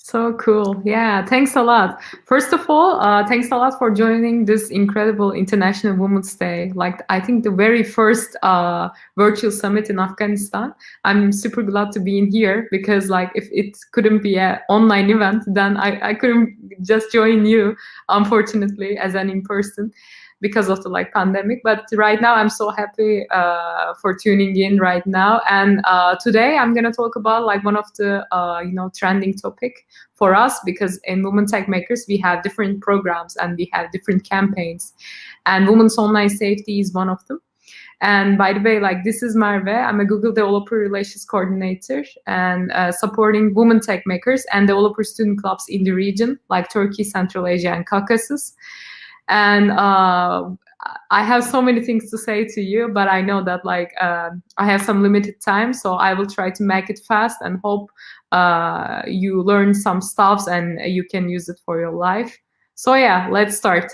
So cool. Yeah, thanks a lot. First of all, thanks a lot for joining this incredible International Women's Day. Like, I think the very first virtual summit in Afghanistan. I'm super glad to be in here because, like, if it couldn't be an online event, then I couldn't just join you, unfortunately, as an in-person because of the like pandemic. But right now I'm so happy for tuning in right now. And today I'm gonna talk about like one of the trending topic for us, because in Women Tech Makers we have different programs and we have different campaigns, and women's online safety is one of them. And by the way, like, this is Merve. I'm a Google Developer Relations Coordinator and supporting women tech makers and developer student clubs in the region, like Turkey, Central Asia, and Caucasus. And I have so many things to say to you, but I know that like I have some limited time, so I will try to make it fast and hope you learn some stuffs and you can use it for your life. So yeah, let's start.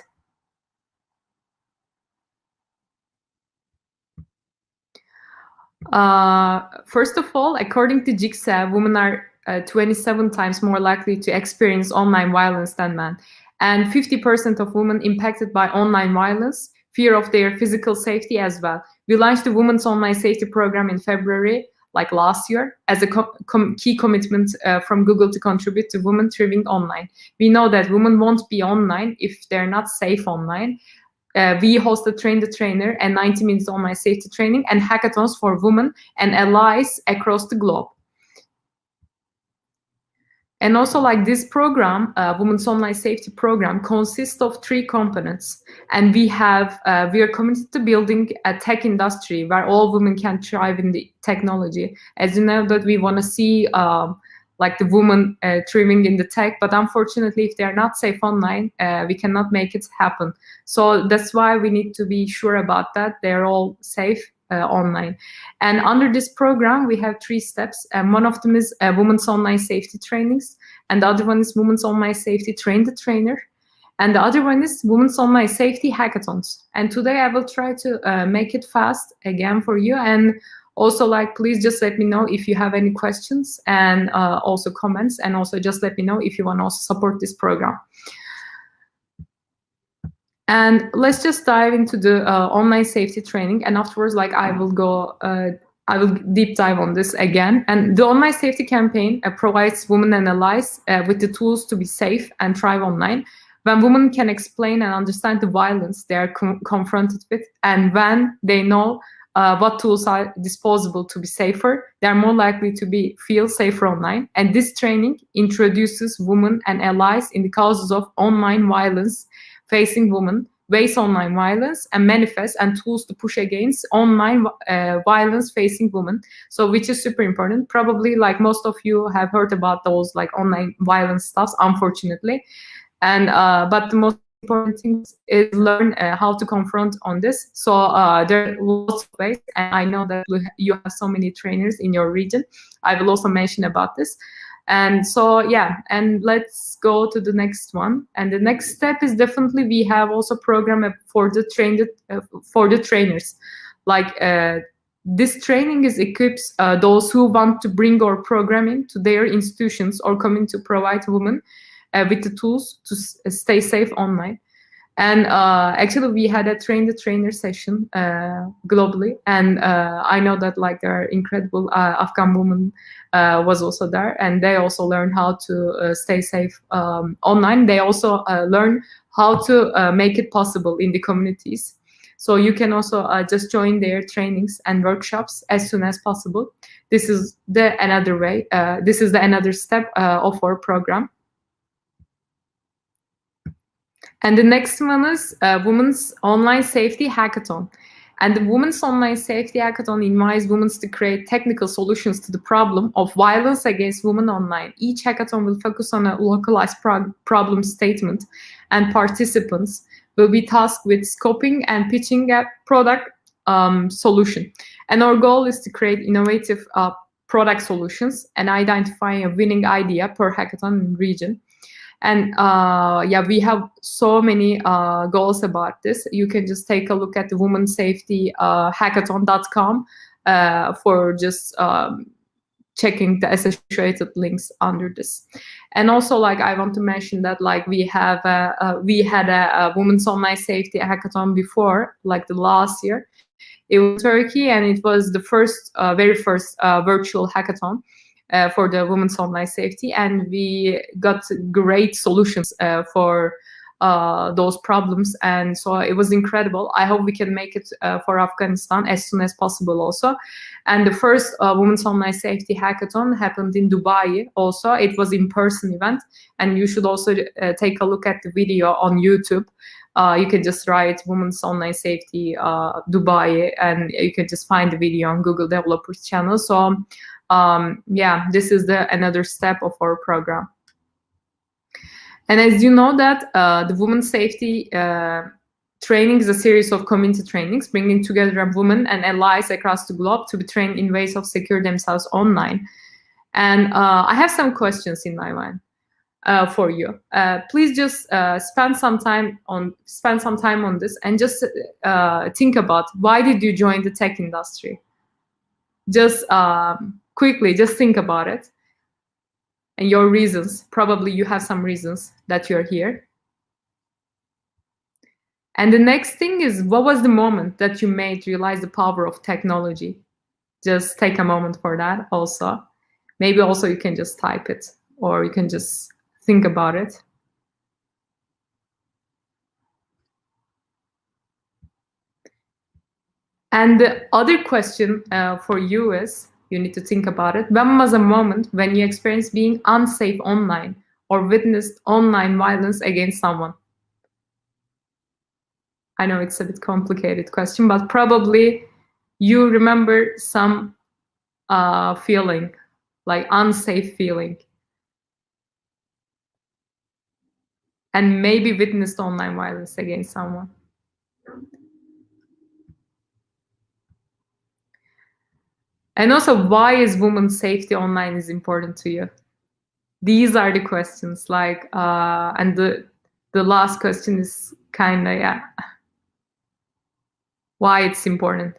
First of all, according to Jigsaw, women are 27 times more likely to experience online violence than men. And 50% of women impacted by online violence fear of their physical safety as well. We launched the Women's Online Safety Program in February, like last year, as a key commitment from Google to contribute to women thriving online. We know that women won't be online if they're not safe online. We hosted Train the Trainer and 90 minutes online safety training and hackathons for women and allies across the globe. And also, like, this program, Women's Online Safety Program, consists of 3 components. And we are committed to building a tech industry where all women can thrive in the technology. As you know, that we want to see like the women thriving in the tech, but unfortunately, if they are not safe online, we cannot make it happen. So that's why we need to be sure about that. They're all safe online. And under this program, we have 3 steps. And one of them is Women's Online Safety Trainings. And the other one is Women's Online Safety Train the Trainer. And the other one is Women's Online Safety Hackathons. And today I will try to make it fast again for you. And also, like, please just let me know if you have any questions and also comments. And also just let me know if you want to also support this program. And let's just dive into the online safety training, and afterwards, like, I will deep dive on this again. And the online safety campaign provides women and allies with the tools to be safe and thrive online. When women can explain and understand the violence they are confronted with, and when they know what tools are disposable to be safer, they are more likely to feel safer online. And this training introduces women and allies in the causes of online violence facing women, ways online violence and manifest, and tools to push against online violence facing women. So, which is super important. Probably, like, most of you have heard about those like online violence stuffs, unfortunately. And but the most important thing is learn how to confront on this. So there are lots of ways, and I know that you have so many trainers in your region. I will also mention about this. And so, yeah, and let's go to the next one. And the next step is definitely we have also program for the trainers. Like this training is equips those who want to bring our programming to their institutions or coming to provide women with the tools to stay safe online. And actually, we had a Train the Trainer session globally, and I know that like there are incredible Afghan women was also there, and they also learned how to stay safe online. They also learn how to make it possible in the communities. So you can also just join their trainings and workshops as soon as possible. This is another way. This is another step of our program. And the next one is Women's Online Safety Hackathon. And the Women's Online Safety Hackathon invites women to create technical solutions to the problem of violence against women online. Each hackathon will focus on a localized problem statement, and participants will be tasked with scoping and pitching a product solution. And our goal is to create innovative product solutions and identify a winning idea per hackathon region. And yeah, we have so many goals about this. You can just take a look at the women's safety hackathon.com for just checking the associated links under this. And also, like, I want to mention that, like, we had a women's online safety hackathon before, like the last year. It was Turkey, and it was the very first virtual hackathon for the women's online safety, and we got great solutions for those problems, and so it was incredible. I hope we can make it for Afghanistan as soon as possible also. And the first women's online safety hackathon happened in Dubai also. It was in-person event, and you should also take a look at the video on YouTube. You can just write Women's Online Safety Dubai, and you can just find the video on Google Developers channel. So yeah, this is another step of our program. And as you know that the women's safety training is a series of community trainings, bringing together women and allies across the globe to be trained in ways of secure themselves online. And I have some questions in my mind for you. Please just spend some time on this, and just think about, why did you join the tech industry? Just quickly, just think about it. And your reasons. Probably you have some reasons that you're here. And the next thing is, what was the moment that you made realize the power of technology? Just take a moment for that also. Maybe also you can just type it, or you can just think about it. And the other question for you is, you need to think about it. When was a moment when you experienced being unsafe online or witnessed online violence against someone? I know it's a bit complicated question, but probably you remember some feeling, like unsafe feeling, and maybe witnessed online violence against someone. And also, why is women's safety online is important to you? These are the questions, like, and the last question is kind of, yeah, why it's important.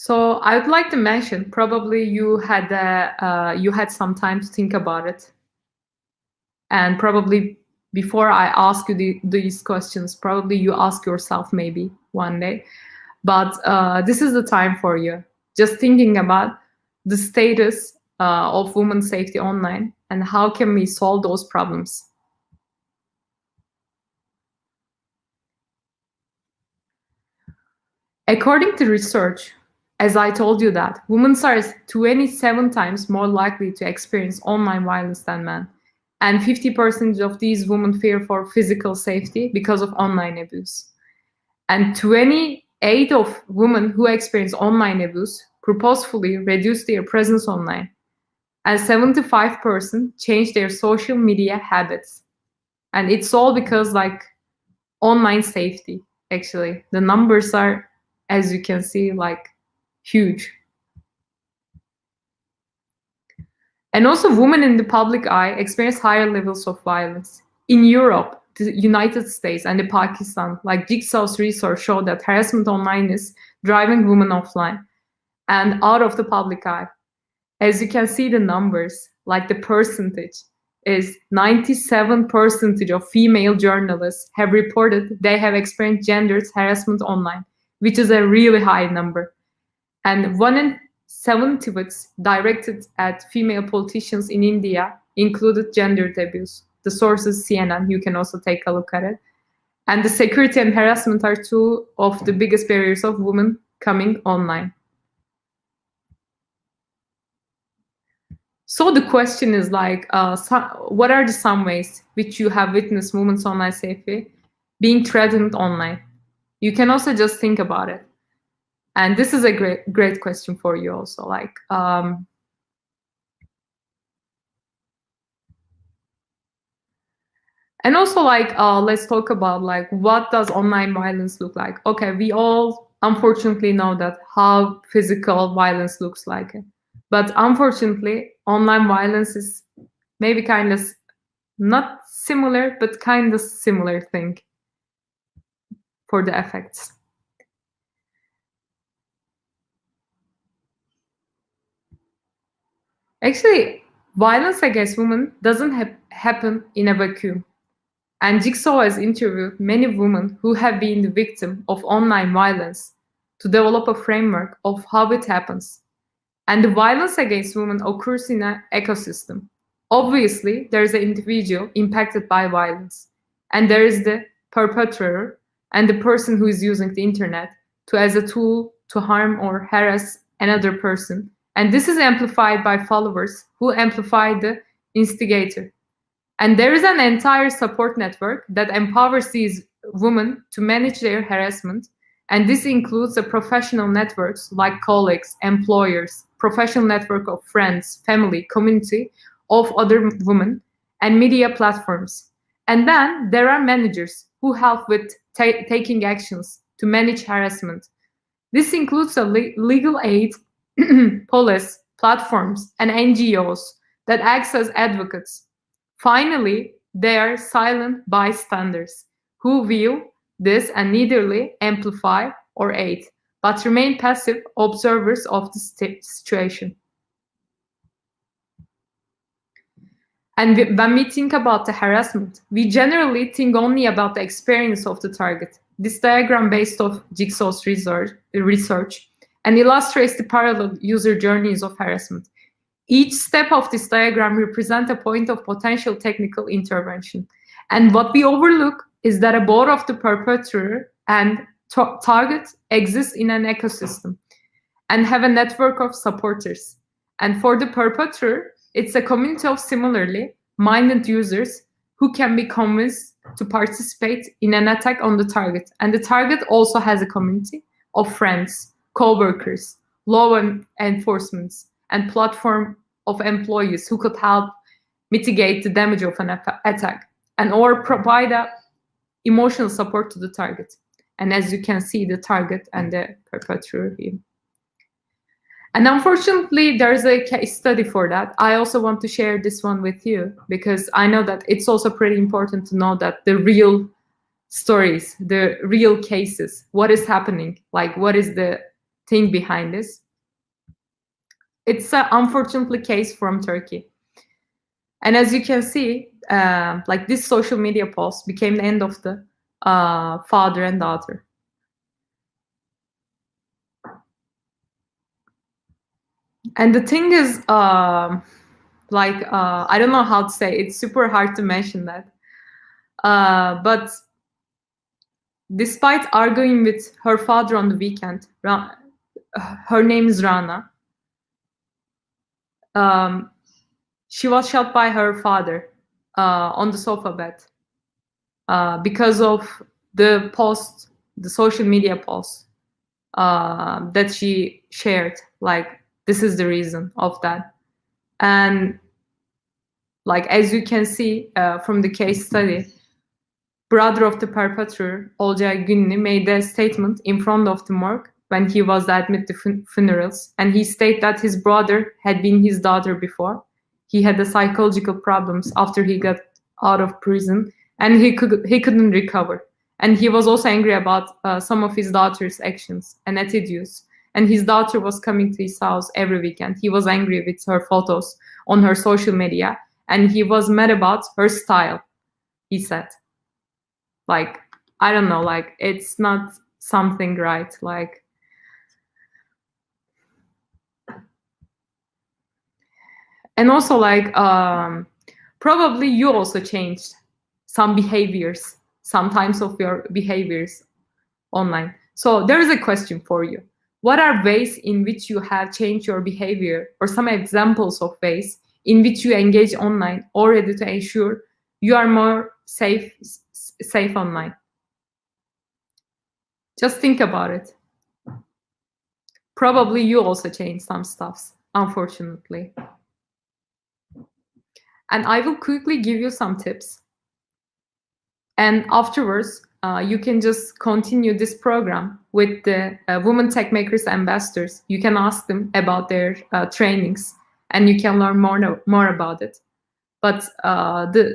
So I would like to mention, probably you had some time to think about it, and probably before I ask you these questions, probably you ask yourself maybe one day. But this is the time for you, just thinking about the status of women's safety online and how can we solve those problems. According to research, as I told you, that women are 27 times more likely to experience online violence than men. And 50% of these women fear for physical safety because of online abuse. And 28 of women who experience online abuse purposefully reduce their presence online. And 75% change their social media habits. And it's all because, like, online safety, actually. The numbers are, as you can see, like, huge. And also, women in the public eye experience higher levels of violence. In Europe, the United States, and Pakistan, like Jigsaw's research showed that harassment online is driving women offline and out of the public eye. As you can see the numbers, like the percentage is 97% of female journalists have reported they have experienced gendered harassment online, which is a really high number. And 1 in 7 tweets directed at female politicians in India included gendered abuse. The source is CNN. You can also take a look at it. And the security and harassment are two of the biggest barriers of women coming online. So the question is, like, what are some ways which you have witnessed women's online safety being threatened online? You can also just think about it. And this is a great question for you also. Like, and also, like, let's talk about, like, what does online violence look like? Okay, we all unfortunately know that how physical violence looks like. But unfortunately, online violence is maybe kind of not similar, but kind of similar thing for the effects. Actually, violence against women doesn't happen in a vacuum. And Jigsaw has interviewed many women who have been the victim of online violence to develop a framework of how it happens. And the violence against women occurs in an ecosystem. Obviously, there is an individual impacted by violence, and there is the perpetrator and the person who is using the internet as a tool to harm or harass another person. And this is amplified by followers who amplify the instigator. And there is an entire support network that empowers these women to manage their harassment. And this includes the professional networks like colleagues, employers, professional network of friends, family, community of other women, and media platforms. And then there are managers who help with taking actions to manage harassment. This includes a legal aid, police, platforms, and NGOs that act as advocates. Finally, there are silent bystanders who view this and neither amplify or aid, but remain passive observers of the situation. And when we think about the harassment, we generally think only about the experience of the target. This diagram based off Jigsaw's research and illustrates the parallel user journeys of harassment. Each step of this diagram represents a point of potential technical intervention. And what we overlook is that both of the perpetrator and target exist in an ecosystem and have a network of supporters. And for the perpetrator, it's a community of similarly minded users who can be convinced to participate in an attack on the target. And the target also has a community of friends, co-workers, law enforcement, and platform of employees who could help mitigate the damage of an attack and or provide emotional support to the target. And as you can see, the target and the perpetrator here. And unfortunately, there's a case study for that. I also want to share this one with you because I know that it's also pretty important to know that the real stories, the real cases, what is happening, like what is the thing behind this. It's an unfortunately case from Turkey. And as you can see, like this social media post became the end of the father and daughter. And the thing is, I don't know how to say, it's super hard to mention that. But despite arguing with her father on the weekend, her name is Rana, she was shot by her father on the sofa bed because of the post, the social media post that she shared, like, this is the reason of that. And like, as you can see from the case study, brother of the perpetrator, Olcay Günlü, made a statement in front of the morgue when he was admitted to funerals. And he stated that his brother had been his daughter before. He had the psychological problems after he got out of prison and he couldn't recover. And he was also angry about some of his daughter's actions and attitudes. And his daughter was coming to his house every weekend. He was angry with her photos on her social media. And he was mad about her style, he said. Like, I don't know, like, it's not something right. Like, and also, like, probably you also changed some behaviors, sometimes of your behaviors online. So there is a question for you. What are ways in which you have changed your behavior, or some examples of ways in which you engage online already to ensure you are more safe online? Just think about it. Probably you also changed some stuffs, unfortunately. And I will quickly give you some tips. And afterwards, you can just continue this program with the Women Tech Makers Ambassadors. You can ask them about their trainings and you can learn more about it. but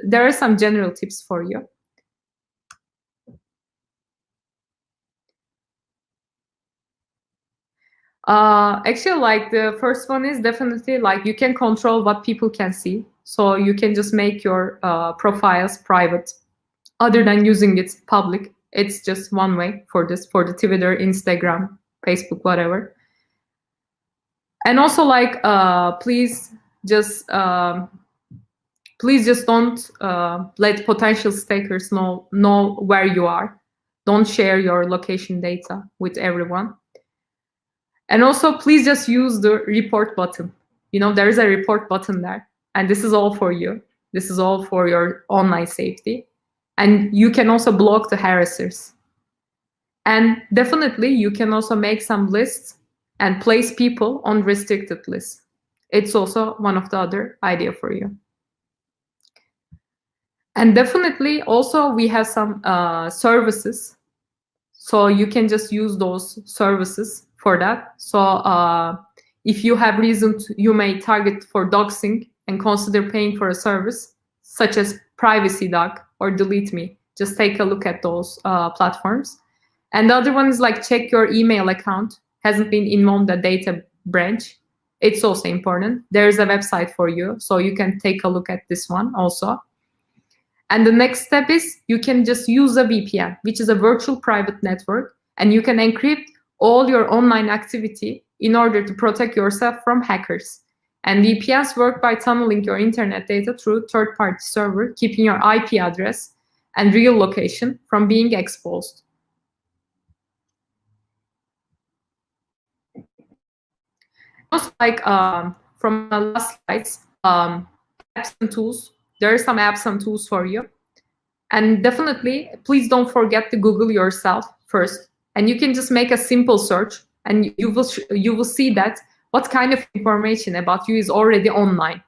there are some general tips for you. Actually, like the first one is definitely like you can control what people can see. So you can just make your profiles private, other than using it public. It's just one way for this, for the Twitter, Instagram, Facebook, whatever. And also, like, please just don't let potential stakers know where you are. Don't share your location data with everyone. And also, please just use the report button. You know, there is a report button there. And this is all for you. This is all for your online safety. And you can also block the harassers. And definitely, you can also make some lists and place people on restricted lists. It's also one of the other idea for you. And definitely, also, we have some services. So you can just use those services for that. So if you have reason to, you may target for doxing and consider paying for a service such as PrivacyDoc or Delete Me. Just take a look at those platforms. And the other one is like check your email account hasn't been involved in the data branch. It's also important. There's a website for you, so you can take a look at this one also. And the next step is you can just use a VPN, which is a virtual private network, and you can encrypt all your online activity in order to protect yourself from hackers. And VPNs work by tunneling your internet data through third-party server, keeping your IP address and real location from being exposed. Also, like from the last slides, apps and tools. There are some apps and tools for you. And definitely, please don't forget to Google yourself first. And you can just make a simple search, and you will see that what kind of information about you is already online,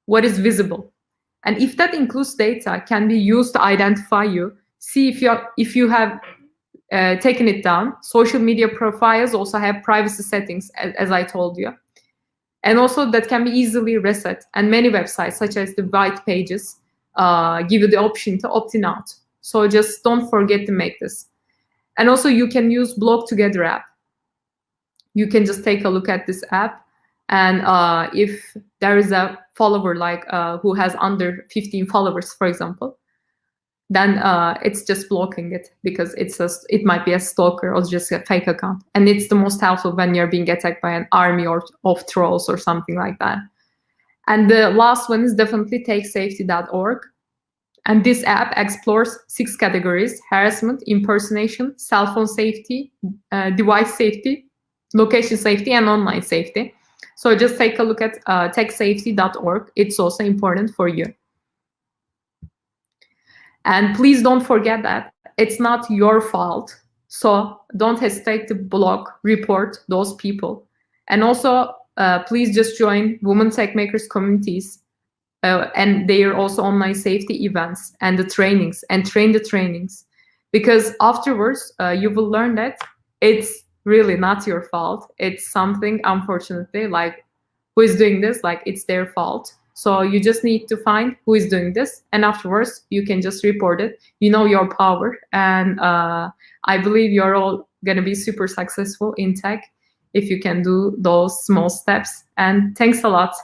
what is visible. And if that includes data, can be used to identify you. See if you have taken it down. Social media profiles also have privacy settings, as I told you. And also that can be easily reset. And many websites, such as the white pages, give you the option to opt in out. So just don't forget to make this. And also you can use Blog Together app. You can just take a look at this app. And if there is a follower like who has under 15 followers, for example, then it's just blocking it because it might be a stalker or just a fake account. And it's the most helpful when you're being attacked by an army of trolls or something like that. And the last one is definitely takesafety.org. And this app explores 6 categories: harassment, impersonation, cell phone safety, device safety, location safety, and online safety. So just take a look at takesafety.org. It's also important for you. And please don't forget that it's not your fault. So don't hesitate to block, report those people. And also, please just join Women Tech Makers communities and their also online safety events and the trainings, and train the trainings. Because afterwards, you will learn that it's really not your fault. It's something, unfortunately, like who is doing this, like it's their fault. So you just need to find who is doing this, and afterwards you can just report it. You know your power, and I believe you're all gonna be super successful in tech if you can do those small steps. And thanks a lot.